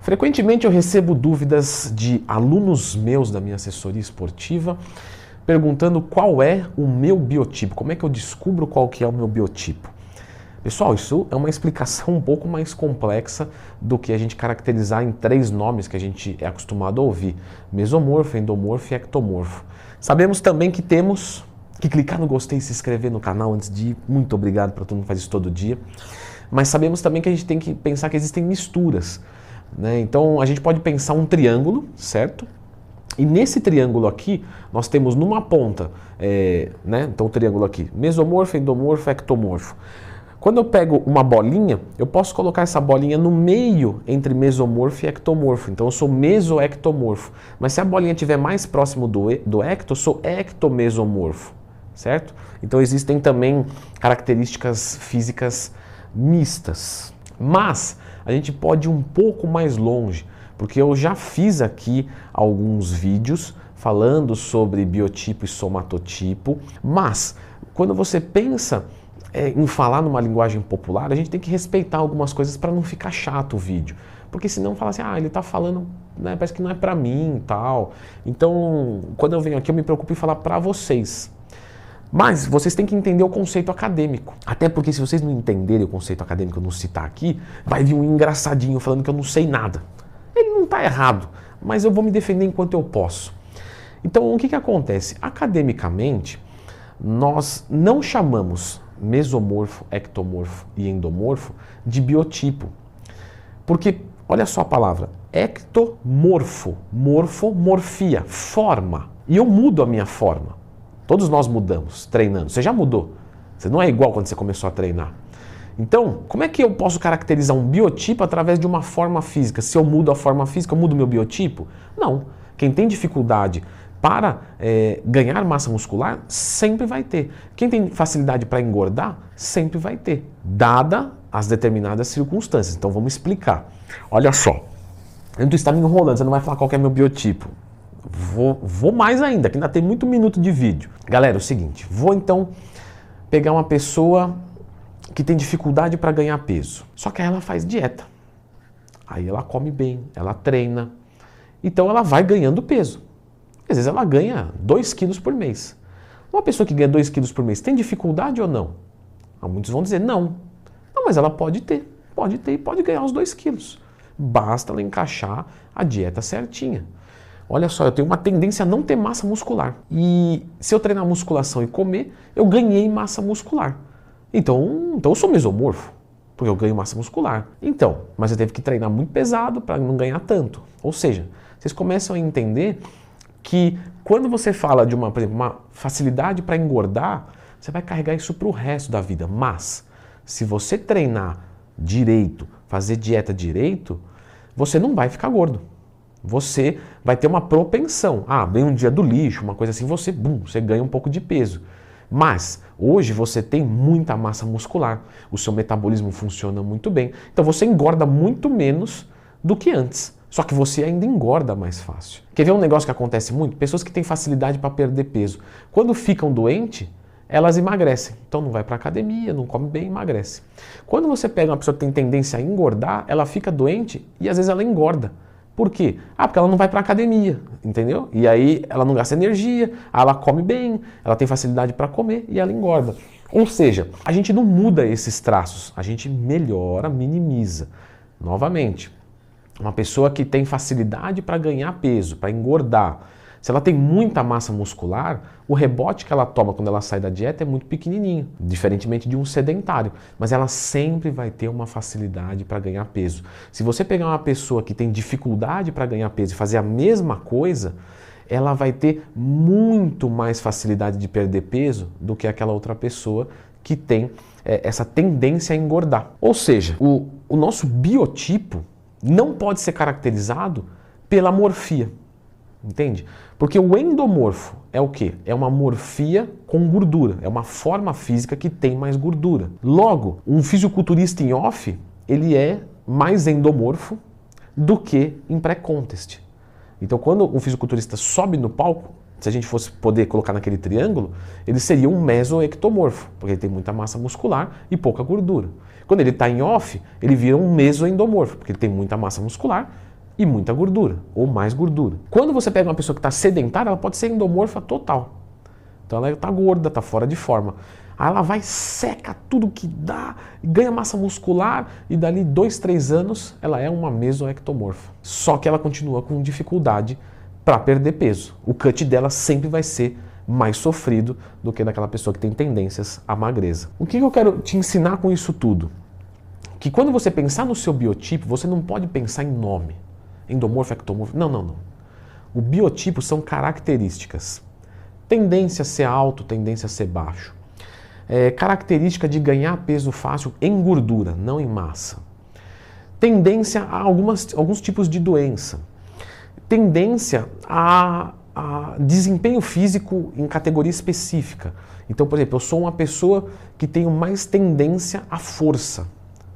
Frequentemente eu recebo dúvidas de alunos meus da minha assessoria esportiva perguntando qual é o meu biotipo, como é que eu descubro qual que é o meu biotipo. Pessoal, isso é uma explicação um pouco mais complexa do que a gente caracterizar em 3 nomes que a gente é acostumado a ouvir: mesomorfo, endomorfo e ectomorfo. Sabemos também que temos que clicar no gostei e se inscrever no canal antes de ir. Muito obrigado para todo mundo que faz isso todo dia. Mas sabemos também que a gente tem que pensar que existem misturas, né? Então a gente pode pensar um triângulo, certo? E nesse triângulo aqui, nós temos numa ponta, então o triângulo aqui, mesomorfo, endomorfo, ectomorfo. Quando eu pego uma bolinha, eu posso colocar essa bolinha no meio entre mesomorfo e ectomorfo. Então eu sou mesoectomorfo. Mas se a bolinha estiver mais próximo do ecto, eu sou ectomesomorfo, certo? Então existem também características físicas mistas. Mas a gente pode ir um pouco mais longe, porque eu já fiz aqui alguns vídeos falando sobre biotipo e somatotipo, mas quando você pensa em falar numa linguagem popular, a gente tem que respeitar algumas coisas para não ficar chato o vídeo, porque senão fala assim, ele está falando, né, parece que não é para mim e tal. Então, quando eu venho aqui, eu me preocupo em falar para vocês. Mas vocês têm que entender o conceito acadêmico. Até porque se vocês não entenderem o conceito acadêmico, eu não citar aqui, vai vir um engraçadinho falando que eu não sei nada. Ele não está errado, mas eu vou me defender enquanto eu posso. Então, o que acontece? Academicamente, nós não chamamos mesomorfo, ectomorfo e endomorfo de biotipo. Porque, olha só a palavra, ectomorfo, morfo, morfia, forma. E eu mudo a minha forma. Todos nós mudamos treinando. Você já mudou. Você não é igual quando você começou a treinar. Então, como é que eu posso caracterizar um biotipo através de uma forma física? Se eu mudo a forma física, eu mudo o meu biotipo? Não. Quem tem dificuldade para ganhar massa muscular, sempre vai ter. Quem tem facilidade para engordar, sempre vai ter, dada as determinadas circunstâncias. Então vamos explicar. Olha só, tu está me enrolando, você não vai falar qual que é meu biotipo. Vou mais ainda, que ainda tem muito minuto de vídeo. Galera, é o seguinte, vou então pegar uma pessoa que tem dificuldade para ganhar peso, só que aí ela faz dieta. Aí ela come bem, ela treina, então ela vai ganhando peso. Às vezes ela ganha 2 quilos por mês. Uma pessoa que ganha 2 quilos por mês tem dificuldade ou não? Muitos vão dizer não. Não, mas ela pode ter e pode ganhar os 2 quilos. Basta ela encaixar a dieta certinha. Olha só, eu tenho uma tendência a não ter massa muscular. E se eu treinar musculação e comer, eu ganhei massa muscular. Então eu sou mesomorfo, porque eu ganho massa muscular. Então, mas eu teve que treinar muito pesado para não ganhar tanto. Ou seja, vocês começam a entender que quando você fala de por exemplo, uma facilidade para engordar, você vai carregar isso para o resto da vida. Mas, se você treinar direito, fazer dieta direito, você não vai ficar gordo. Você vai ter uma propensão. Vem um dia do lixo, uma coisa assim, você ganha um pouco de peso. Mas, hoje você tem muita massa muscular, o seu metabolismo funciona muito bem, então você engorda muito menos do que antes. Só que você ainda engorda mais fácil. Quer ver um negócio que acontece muito? Pessoas que têm facilidade para perder peso. Quando ficam doentes, elas emagrecem. Então não vai para academia, não come bem, emagrece. Quando você pega uma pessoa que tem tendência a engordar, ela fica doente e às vezes ela engorda. Por quê? Porque ela não vai para academia, entendeu? E aí ela não gasta energia, ela come bem, ela tem facilidade para comer e ela engorda. Ou seja, a gente não muda esses traços, a gente melhora, minimiza. Novamente, uma pessoa que tem facilidade para ganhar peso, para engordar, se ela tem muita massa muscular, o rebote que ela toma quando ela sai da dieta é muito pequenininho, diferentemente de um sedentário. Mas ela sempre vai ter uma facilidade para ganhar peso. Se você pegar uma pessoa que tem dificuldade para ganhar peso e fazer a mesma coisa, ela vai ter muito mais facilidade de perder peso do que aquela outra pessoa que tem essa tendência a engordar. Ou seja, o nosso biotipo não pode ser caracterizado pela morfia, entende? Porque o endomorfo é o quê? É uma morfia com gordura, é uma forma física que tem mais gordura. Logo, um fisiculturista em off, ele é mais endomorfo do que em pré-contest. Então, quando um fisiculturista sobe no palco, se a gente fosse poder colocar naquele triângulo, ele seria um mesoectomorfo, porque ele tem muita massa muscular e pouca gordura. Quando ele está em off, ele vira um mesoendomorfo, porque ele tem muita massa muscular e muita gordura, ou mais gordura. Quando você pega uma pessoa que está sedentária, ela pode ser endomorfa total. Então ela está gorda, está fora de forma. Aí ela vai, seca tudo que dá, ganha massa muscular e dali 2, 3 anos ela é uma mesoectomorfa. Só que ela continua com dificuldade para perder peso. O cut dela sempre vai ser mais sofrido do que daquela pessoa que tem tendências à magreza. O que eu quero te ensinar com isso tudo? Que quando você pensar no seu biotipo, você não pode pensar em nome. Endomorfo, ectomorfo. Não, não, não. O biotipo são características. Tendência a ser alto, tendência a ser baixo. Característica de ganhar peso fácil em gordura, não em massa. Tendência a alguns tipos de doença. Tendência a desempenho físico em categoria específica. Então, por exemplo, eu sou uma pessoa que tenho mais tendência à força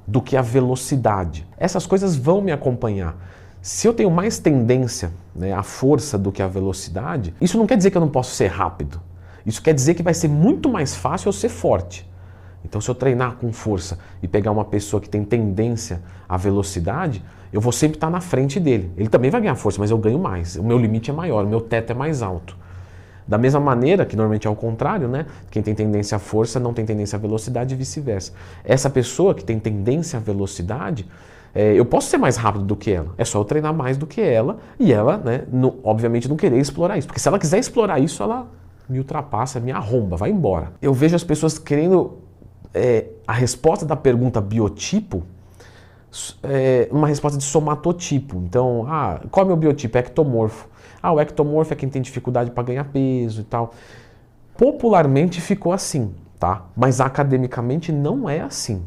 do que à velocidade. Essas coisas vão me acompanhar. Se eu tenho mais tendência, né, à força do que à velocidade, isso não quer dizer que eu não posso ser rápido. Isso quer dizer que vai ser muito mais fácil eu ser forte. Então, se eu treinar com força e pegar uma pessoa que tem tendência à velocidade, eu vou sempre estar na frente dele. Ele também vai ganhar força, mas eu ganho mais. O meu limite é maior, o meu teto é mais alto. Da mesma maneira, que normalmente é o contrário, né? Quem tem tendência à força não tem tendência à velocidade e vice-versa. Essa pessoa que tem tendência à velocidade, eu posso ser mais rápido do que ela. É só eu treinar mais do que ela e ela, né, obviamente, não querer explorar isso. Porque se ela quiser explorar isso, ela me ultrapassa, me arromba, vai embora. Eu vejo as pessoas querendo a resposta da pergunta biotipo, uma resposta de somatotipo. Então, qual é o meu biotipo? Ectomorfo. O ectomorfo é quem tem dificuldade para ganhar peso e tal. Popularmente ficou assim, tá? Mas academicamente não é assim.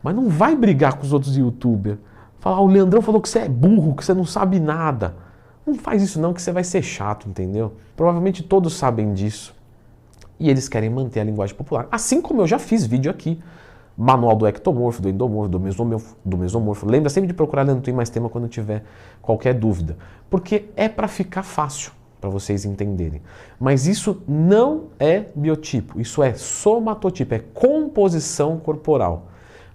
Mas não vai brigar com os outros youtubers. Falar, o Leandrão falou que você é burro, que você não sabe nada. Não faz isso não, que você vai ser chato, entendeu? Provavelmente todos sabem disso. E eles querem manter a linguagem popular. Assim como eu já fiz vídeo aqui. Manual do ectomorfo, do endomorfo, do mesomorfo. Lembra sempre de procurar Leandro Twin Mais Tema quando tiver qualquer dúvida. Porque é para ficar fácil, para vocês entenderem. Mas isso não é biotipo, isso é somatotipo, é composição corporal.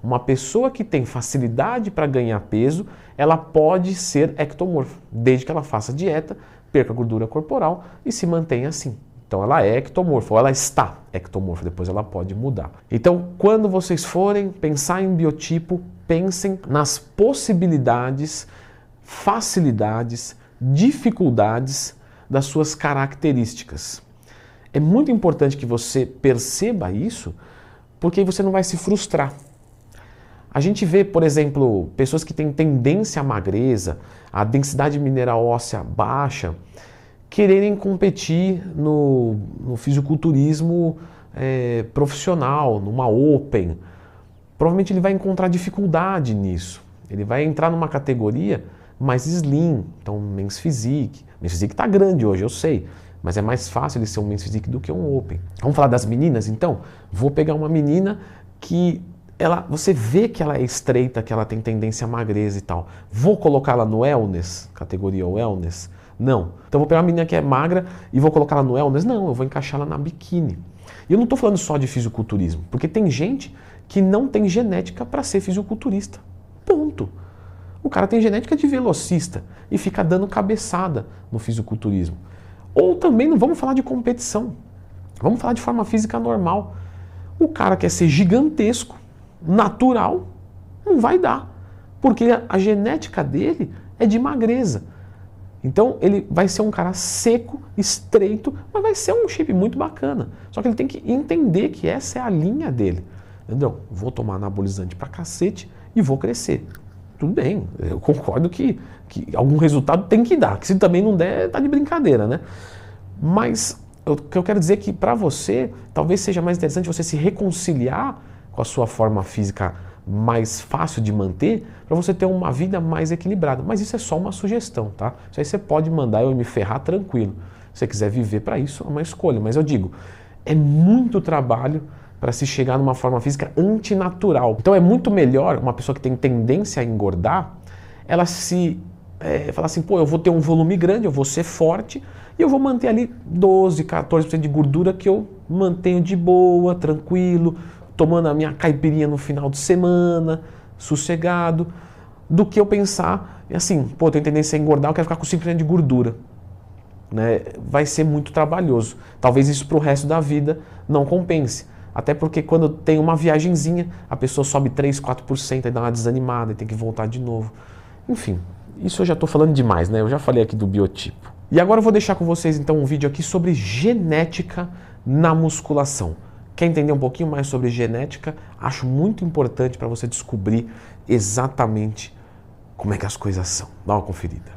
Uma pessoa que tem facilidade para ganhar peso, ela pode ser ectomorfo, desde que ela faça dieta, perca gordura corporal e se mantenha assim. Então ela é ectomorfo, ou ela está ectomorfo, depois ela pode mudar. Então, quando vocês forem pensar em biotipo, pensem nas possibilidades, facilidades, dificuldades das suas características. É muito importante que você perceba isso, porque aí você não vai se frustrar. A gente vê, por exemplo, pessoas que têm tendência à magreza, a densidade mineral óssea baixa, quererem competir no fisiculturismo profissional, numa Open. Provavelmente ele vai encontrar dificuldade nisso. Ele vai entrar numa categoria mais slim, então Men's Physique. Men's Physique está grande hoje, eu sei, mas é mais fácil ele ser um Men's Physique do que um Open. Vamos falar das meninas, então? Vou pegar uma menina que você vê que ela é estreita, que ela tem tendência à magreza e tal. Vou colocá-la no Wellness, categoria Wellness? Não. Então vou pegar uma menina que é magra e vou colocar ela no wellness? Não, eu vou encaixá-la na biquíni. E eu não estou falando só de fisiculturismo, porque tem gente que não tem genética para ser fisiculturista. Ponto. O cara tem genética de velocista e fica dando cabeçada no fisiculturismo. Ou também não vamos falar de competição. Vamos falar de forma física normal. O cara quer ser gigantesco, natural, não vai dar. Porque a genética dele é de magreza. Então ele vai ser um cara seco, estreito, mas vai ser um shape muito bacana. Só que ele tem que entender que essa é a linha dele. Entendeu? Vou tomar anabolizante pra cacete e vou crescer. Tudo bem, eu concordo que algum resultado tem que dar. Que se também não der, tá de brincadeira, né? Mas o que eu quero dizer é que para você, talvez seja mais interessante você se reconciliar com a sua forma física mais fácil de manter, para você ter uma vida mais equilibrada. Mas isso é só uma sugestão, tá? Isso aí você pode mandar eu me ferrar tranquilo. Se você quiser viver para isso, é uma escolha. Mas eu digo, é muito trabalho para se chegar numa forma física antinatural. Então é muito melhor uma pessoa que tem tendência a engordar, ela falar assim, pô, eu vou ter um volume grande, eu vou ser forte, e eu vou manter ali 12, 14% de gordura que eu mantenho de boa, tranquilo, tomando a minha caipirinha no final de semana, sossegado, do que eu pensar E assim, pô, eu tenho tendência a engordar, eu quero ficar com 5% de gordura. Né? Vai ser muito trabalhoso. Talvez isso para o resto da vida não compense. Até porque quando tem uma viagenzinha, a pessoa sobe 3, 4%, aí dá uma desanimada e tem que voltar de novo. Enfim, isso eu já estou falando demais, né? Eu já falei aqui do biotipo. E agora eu vou deixar com vocês então um vídeo aqui sobre genética na musculação. Quer entender um pouquinho mais sobre genética? Acho muito importante para você descobrir exatamente como é que as coisas são. Dá uma conferida.